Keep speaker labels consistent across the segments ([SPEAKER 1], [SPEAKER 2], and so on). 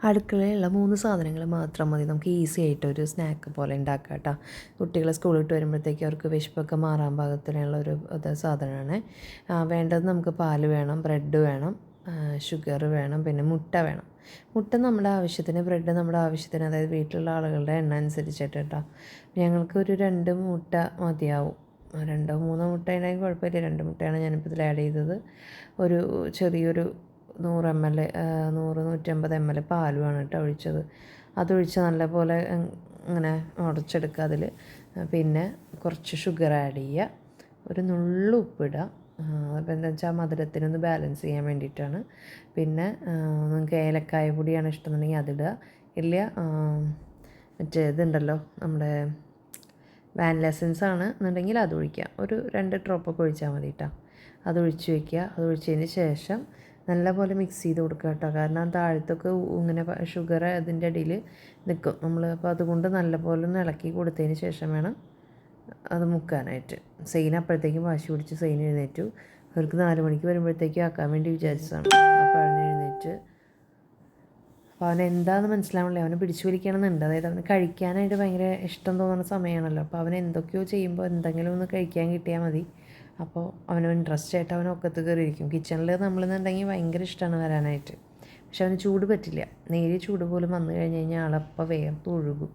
[SPEAKER 1] അടുക്കളയിലുള്ള 3 സാധനങ്ങൾ മാത്രം മതി നമുക്ക് ഈസി ആയിട്ട് ഒരു സ്നാക്ക് പോലെ ഉണ്ടാക്കാം കേട്ടോ. കുട്ടികൾ സ്കൂളിൽ വിട്ട് വരുമ്പോഴത്തേക്ക് അവർക്ക് വിശപ്പൊക്കെ മാറാൻ പാകത്തിനുള്ള ഒരു സാധനമാണ്. വേണ്ടത് നമുക്ക് പാല് വേണം, ബ്രെഡ് വേണം, ഷുഗർ വേണം, പിന്നെ മുട്ട വേണം. മുട്ട നമ്മുടെ ആവശ്യത്തിന്, ബ്രെഡ് നമ്മുടെ ആവശ്യത്തിന്, അതായത് വീട്ടിലുള്ള ആളുകളുടെ എണ്ണം അനുസരിച്ചിട്ട് കേട്ടോ. ഞങ്ങൾക്കൊരു 2 മുട്ട മതിയാവും. 2 3 മുട്ട ഉണ്ടെങ്കിൽ കുഴപ്പമില്ല. 2 മുട്ടയാണ് ഞാനിപ്പോൾ ഇതിൽ ആഡ് ചെയ്തത്. ഒരു ചെറിയൊരു 100 ml 100-150 ml പാലുമാണ് കേട്ടോ ഒഴിച്ചത്. അതൊഴിച്ച് നല്ലപോലെ ഇങ്ങനെ ഉടച്ചെടുക്കുക. അതിൽ പിന്നെ കുറച്ച് ഷുഗർ ആഡ് ചെയ്യുക, ഒരു നുള്ളു ഉപ്പിടുക. അപ്പോൾ എന്താ വെച്ചാൽ മധുരത്തിനൊന്ന് ബാലൻസ് ചെയ്യാൻ വേണ്ടിയിട്ടാണ്. പിന്നെ നിങ്ങൾക്ക് ഏലക്കായ പൊടിയാണ് ഇഷ്ടമെന്നുണ്ടെങ്കിൽ അതിടുക. ഇല്ല മറ്റേ ഇതുണ്ടല്ലോ നമ്മുടെ വാനില എസൻസ് ആണ് എന്നുണ്ടെങ്കിൽ അത് ഒഴിക്കുക. ഒരു 2 ഡ്രോപ്പൊക്കെ ഒഴിച്ചാൽ മതി കേട്ടോ. അതൊഴിച്ച് വയ്ക്കുക. അതൊഴിച്ചതിന് ശേഷം നല്ലപോലെ മിക്സ് ചെയ്ത് കൊടുക്കുക കേട്ടോ. കാരണം താഴത്തൊക്കെ ഇങ്ങനെ ഷുഗർ അതിൻ്റെ അടിയിൽ നിൽക്കും നമ്മൾ. അപ്പോൾ അതുകൊണ്ട് നല്ലപോലെ ഒന്ന് ഇളക്കി കൊടുത്തതിന് ശേഷം വേണം അത് മുക്കാനായിട്ട്. സെയിൻ അപ്പോഴത്തേക്കും വാശി പിടിച്ച് സെയിൻ എഴുന്നേറ്റു. അവർക്ക് 4 മണിക്ക് വരുമ്പോഴത്തേക്കും ആക്കാൻ വേണ്ടി വിചാരിച്ചതാണ്. അപ്പോൾ അവൻ എഴുന്നേറ്റ്. അപ്പോൾ അവൻ എന്താണെന്ന് മനസ്സിലാവണില്ല. അവനെ പിടിച്ചു വലിക്കണമെന്നുണ്ട്. അതായത് അവന് കഴിക്കാനായിട്ട് ഭയങ്കര ഇഷ്ടം തോന്നുന്ന സമയമാണല്ലോ. അപ്പോൾ അവൻ എന്തൊക്കെയോ ചെയ്യുമ്പോൾ എന്തെങ്കിലും ഒന്ന് കഴിക്കാൻ കിട്ടിയാൽ മതി. അപ്പോൾ അവന് ഇൻട്രസ്റ്റ് ആയിട്ട് അവൻ ഒക്കത്ത് കയറിയിരിക്കും. കിച്ചണിൽ നമ്മളെന്നുണ്ടെങ്കിൽ ഭയങ്കര ഇഷ്ടമാണ് വരാനായിട്ട്. പക്ഷെ അവന് ചൂട് പറ്റില്ല. നേരിയ ചൂട് പോലും വന്നു കഴിഞ്ഞ് കഴിഞ്ഞാൽ ആളപ്പം വേർത്ത് ഒഴുകും.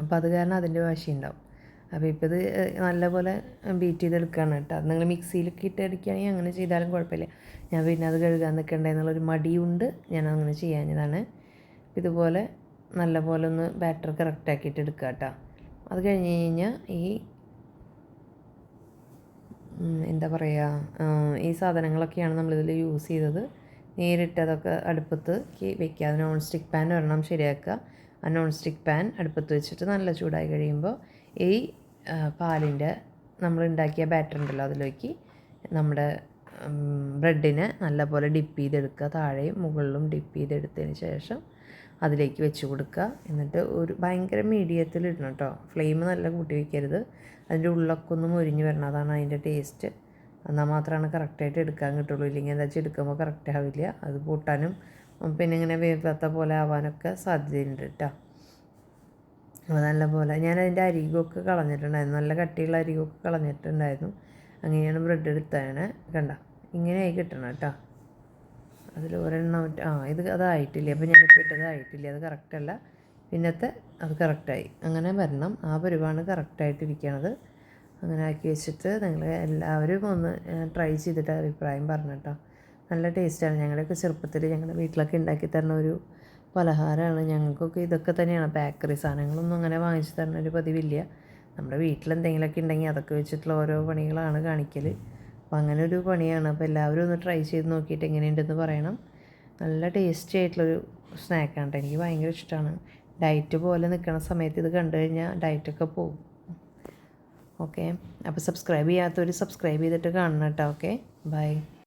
[SPEAKER 1] അപ്പോൾ അത് കാരണം അതിൻ്റെ വാശി ഉണ്ടാവും. അപ്പോൾ ഇപ്പോൾ ഇത് നല്ലപോലെ ബീറ്റ് ചെയ്തെടുക്കുകയാണ് കേട്ടോ. നിങ്ങൾ മിക്സിയിലൊക്കെ ഇട്ട് അടിക്കുകയാണെങ്കിൽ അങ്ങനെ ചെയ്താലും കുഴപ്പമില്ല. ഞാൻ പിന്നെ അത് കഴുകാൻ നിൽക്കണ്ടേ എന്നുള്ളൊരു മടിയുണ്ട്, ഞാൻ അങ്ങനെ ചെയ്യാഞ്ഞതാണ്. ഇതുപോലെ നല്ലപോലെ ഒന്ന് ബാറ്റർ കറക്റ്റാക്കിയിട്ട് എടുക്കുക കേട്ടോ. അത് കഴിഞ്ഞ് കഴിഞ്ഞാൽ ഈ എന്താ പറയുക, ഈ സാധനങ്ങളൊക്കെയാണ് നമ്മളിതിൽ യൂസ് ചെയ്തത്. നേരിട്ട് അതൊക്കെ അടുപ്പത്ത് വെക്കുക. അത് നോൺ സ്റ്റിക്ക് പാൻ ഒരെണ്ണം ശരിയാക്കുക. ആ നോൺ സ്റ്റിക്ക് പാൻ അടുപ്പത്ത് വെച്ചിട്ട് നല്ല ചൂടായി കഴിയുമ്പോൾ ഈ പാലിൻ്റെ നമ്മളുണ്ടാക്കിയ ബാറ്റർ ഉണ്ടല്ലോ അതിലേക്ക് നമ്മുടെ ബ്രെഡിനെ നല്ലപോലെ ഡിപ്പ് ചെയ്തെടുക്കുക. താഴെയും മുകളിലും ഡിപ്പ് ചെയ്തെടുത്തതിന് ശേഷം അതിലേക്ക് വെച്ച് കൊടുക്കുക. എന്നിട്ട് ഒരു ഭയങ്കര മീഡിയത്തിൽ ഇടണം കേട്ടോ. ഫ്ലെയിം നല്ല കൂട്ടി വയ്ക്കരുത്. അതിൻ്റെ ഉള്ളൊക്കെ ഒന്ന് മൊരിഞ്ഞ് വരണം. അതാണ് അതിൻ്റെ ടേസ്റ്റ്. എന്നാൽ മാത്രമാണ് കറക്റ്റായിട്ട് എടുക്കാൻ കിട്ടുള്ളൂ. ഇല്ലെങ്കിൽ എന്താ വെച്ചാൽ എടുക്കുമ്പോൾ കറക്റ്റ് ആവില്ല. അത് പൊട്ടാനും പിന്നെ ഇങ്ങനെ വേവാത്ത പോലെ ആവാനൊക്കെ സാധ്യതയുണ്ട് കേട്ടോ. അപ്പോൾ നല്ലപോലെ ഞാനതിൻ്റെ അരികൊക്കെ കളഞ്ഞിട്ടുണ്ടായിരുന്നു. നല്ല കട്ടിയുള്ള അരികൊക്കെ കളഞ്ഞിട്ടുണ്ടായിരുന്നു. അങ്ങനെയാണ് ബ്രെഡ് എടുത്തതാണ്. കണ്ട ഇങ്ങനെയായി കിട്ടണം കേട്ടോ. അതിൽ ഒരെണ്ണം ഇത് അതായിട്ടില്ല. അപ്പോൾ ഞാനിപ്പോൾ ഇട്ടതായിട്ടില്ല, അത് കറക്റ്റല്ല. പിന്നത്തെ അത് കറക്റ്റായി. അങ്ങനെ വരണം. ആ പരിവാണ് കറക്റ്റായിട്ടിരിക്കണത്. അങ്ങനെ ആക്കി വെച്ചിട്ട് നിങ്ങൾ എല്ലാവരും ഒന്ന് ട്രൈ ചെയ്തിട്ട് അഭിപ്രായം പറഞ്ഞു കേട്ടോ. നല്ല ടേസ്റ്റാണ്. ഞങ്ങളുടെയൊക്കെ ചെറുപ്പത്തിൽ ഞങ്ങളുടെ വീട്ടിലൊക്കെ ഉണ്ടാക്കി തരുന്ന ഒരു പലഹാരമാണ്. ഞങ്ങൾക്കൊക്കെ ഇതൊക്കെ തന്നെയാണ്. ബേക്കറി സാധനങ്ങളൊന്നും അങ്ങനെ വാങ്ങിച്ച് തരുന്ന ഒരു പതിവില്ല. നമ്മുടെ വീട്ടിലെന്തെങ്കിലുമൊക്കെ ഉണ്ടെങ്കിൽ അതൊക്കെ വെച്ചിട്ടുള്ള ഓരോ പണികളാണ് കാണിക്കൽ. അപ്പോൾ അങ്ങനെ ഒരു പണിയാണ്. അപ്പോൾ എല്ലാവരും ഒന്ന് ട്രൈ ചെയ്ത് നോക്കിയിട്ട് എങ്ങനെയുണ്ടെന്ന് പറയണം. നല്ല ടേസ്റ്റി ആയിട്ടുള്ളൊരു സ്നാക്കാണ് കേട്ടോ. എനിക്ക് ഭയങ്കര ഇഷ്ടമാണ്. ഡയറ്റ് പോലെ നിൽക്കുന്ന സമയത്ത് ഇത് കണ്ടു കഴിഞ്ഞാൽ ഡയറ്റൊക്കെ പോകും. ഓക്കെ, അപ്പോൾ സബ്സ്ക്രൈബ് ചെയ്യാത്തവർ സബ്സ്ക്രൈബ് ചെയ്തിട്ട് കാണണം കേട്ടോ. Okay, by.